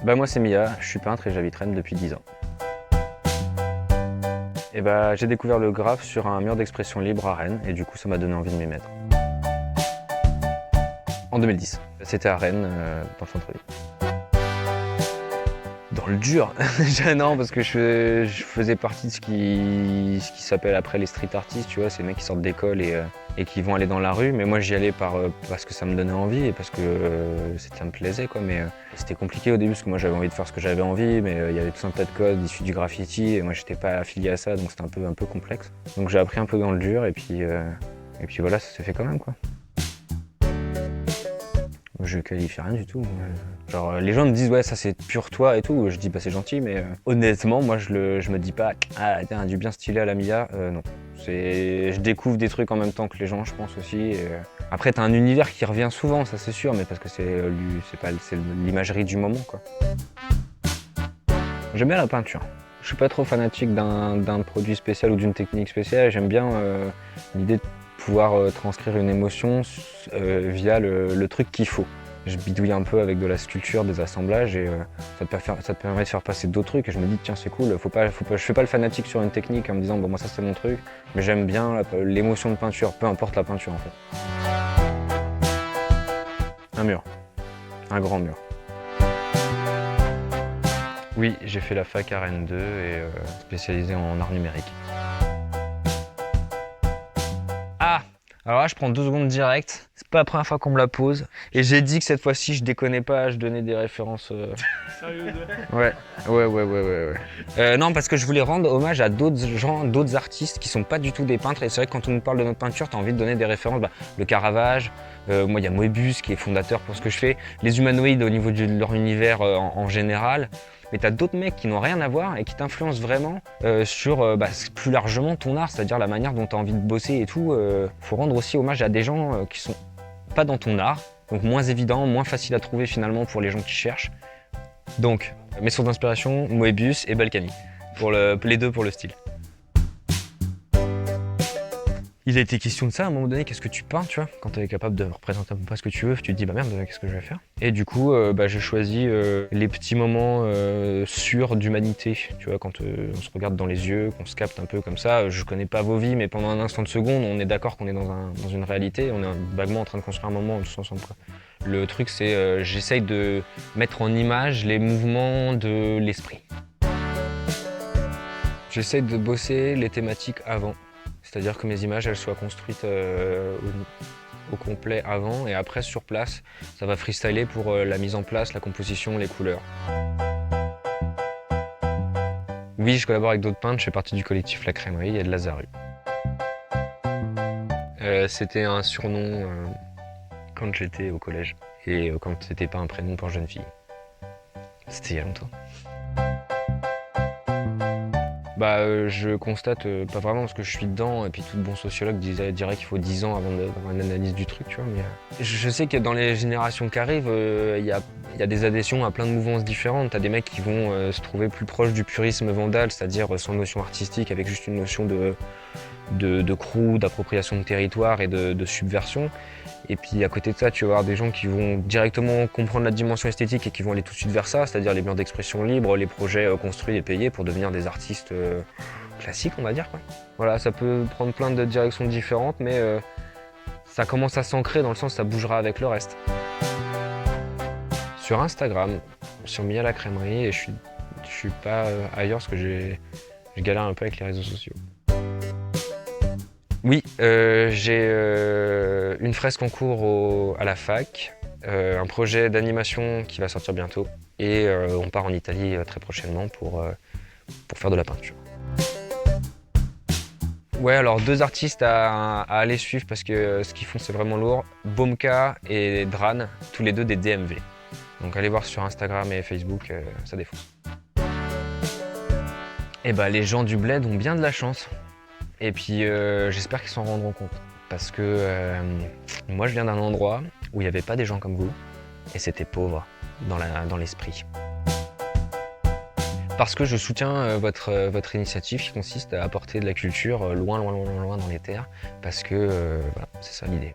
Bah moi c'est Mia, je suis peintre et j'habite Rennes depuis 10 ans. Et bah j'ai découvert le graphe sur un mur d'expression libre à Rennes et du coup ça m'a donné envie de m'y mettre. En 2010, c'était à Rennes, dans le centre-ville. Dans le dur. Non, parce que je faisais partie de ce qui s'appelle après les street artistes, tu vois, ces mecs qui sortent d'école et qui vont aller dans la rue. Mais moi j'y allais parce que ça me donnait envie et parce que ça me plaisait, quoi. Mais c'était compliqué au début parce que moi j'avais envie de faire ce que j'avais envie, mais il y avait tout un tas de codes issus du graffiti et moi j'étais pas affilié à ça, donc c'était un peu complexe. Donc j'ai appris un peu dans le dur et puis voilà, ça s'est fait quand même, quoi. Je qualifie rien du tout. Genre les gens me disent ouais ça c'est pur toi et tout, je dis bah c'est gentil mais honnêtement moi je me dis pas ah tiens du bien stylé à la Mia, non. Je découvre des trucs en même temps que les gens je pense aussi. Après t'as un univers qui revient souvent ça c'est sûr mais parce que c'est l'imagerie du moment quoi. J'aime bien la peinture. Je suis pas trop fanatique d'un produit spécial ou d'une technique spéciale, j'aime bien l'idée de pouvoir transcrire une émotion via le truc qu'il faut. Je bidouille un peu avec de la sculpture, des assemblages et ça te permet de faire passer d'autres trucs et je me dis tiens c'est cool, je fais pas le fanatique sur une technique en me disant bon moi ça c'est mon truc, mais j'aime bien l'émotion de peinture, peu importe la peinture en fait. Un mur, un grand mur. Oui, j'ai fait la fac à Rennes 2 et spécialisé en art numérique. Ah! Alors là, je prends 2 secondes direct. C'est pas la première fois qu'on me la pose. Et j'ai dit que cette fois-ci, je déconnais pas, je donnais des références. Sérieux? Ouais. Non, parce que je voulais rendre hommage à d'autres gens, d'autres artistes qui sont pas du tout des peintres. Et c'est vrai que quand on nous parle de notre peinture, t'as envie de donner des références. Bah, le Caravage, moi, il y a Moebius qui est fondateur pour ce que je fais. Les humanoïdes au niveau de leur univers en général. Mais t'as d'autres mecs qui n'ont rien à voir et qui t'influencent vraiment sur plus largement ton art, c'est-à-dire la manière dont tu as envie de bosser et tout. Faut rendre aussi hommage à des gens qui sont pas dans ton art, donc moins évident, moins facile à trouver finalement pour les gens qui cherchent. Donc, mes sources d'inspiration, Moebius et Balkany, les deux pour le style. Il a été question de ça à un moment donné, qu'est-ce que tu peins, tu vois? Quand tu es capable de représenter à peu près ce que tu veux, tu te dis bah merde, qu'est-ce que je vais faire? Et du coup, j'ai choisi les petits moments sûrs d'humanité, tu vois, quand on se regarde dans les yeux, qu'on se capte un peu comme ça. Je connais pas vos vies, mais pendant un instant de seconde, on est d'accord qu'on est dans une réalité, on est vaguement en train de construire un moment tous ensemble, quoi. Le truc, c'est j'essaye de mettre en image les mouvements de l'esprit. J'essaye de bosser les thématiques avant. C'est-à-dire que mes images elles soient construites au complet avant et après sur place, ça va freestyler pour la mise en place, la composition, les couleurs. Oui, je collabore avec d'autres peintres, je fais partie du collectif La Crèmerie et de Lazaru. C'était un surnom quand j'étais au collège et quand c'était pas un prénom pour jeune fille. C'était il y a longtemps. Je constate pas vraiment parce que je suis dedans et puis tout bon sociologue dirait qu'il faut 10 ans avant d'avoir une analyse du truc, tu vois. Mais je sais que dans les générations qui arrivent, il y a des adhésions à plein de mouvances différentes. T'as des mecs qui vont se trouver plus proches du purisme vandal, c'est-à-dire sans notion artistique, avec juste une notion de crew, d'appropriation de territoire et de subversion. Et puis à côté de ça, tu vas avoir des gens qui vont directement comprendre la dimension esthétique et qui vont aller tout de suite vers ça, c'est-à-dire les murs d'expression libre, les projets construits et payés pour devenir des artistes classiques, on va dire, quoi. Voilà, ça peut prendre plein de directions différentes, mais ça commence à s'ancrer dans le sens que ça bougera avec le reste. Sur Instagram, sur Mia la Crèmerie, et je suis pas ailleurs parce que je galère un peu avec les réseaux sociaux. Oui, j'ai une fresque en cours à la fac, un projet d'animation qui va sortir bientôt et on part en Italie très prochainement pour faire de la peinture. Ouais, alors 2 artistes à aller suivre parce que ce qu'ils font c'est vraiment lourd. Bomka et Dran, tous les deux des DMV. Donc allez voir sur Instagram et Facebook, ça défonce. Et les gens du bled ont bien de la chance. Et puis j'espère qu'ils s'en rendront compte. Parce que moi je viens d'un endroit où il n'y avait pas des gens comme vous. Et c'était pauvre dans l'esprit. Parce que je soutiens votre initiative qui consiste à apporter de la culture loin dans les terres. Parce que voilà, c'est ça l'idée.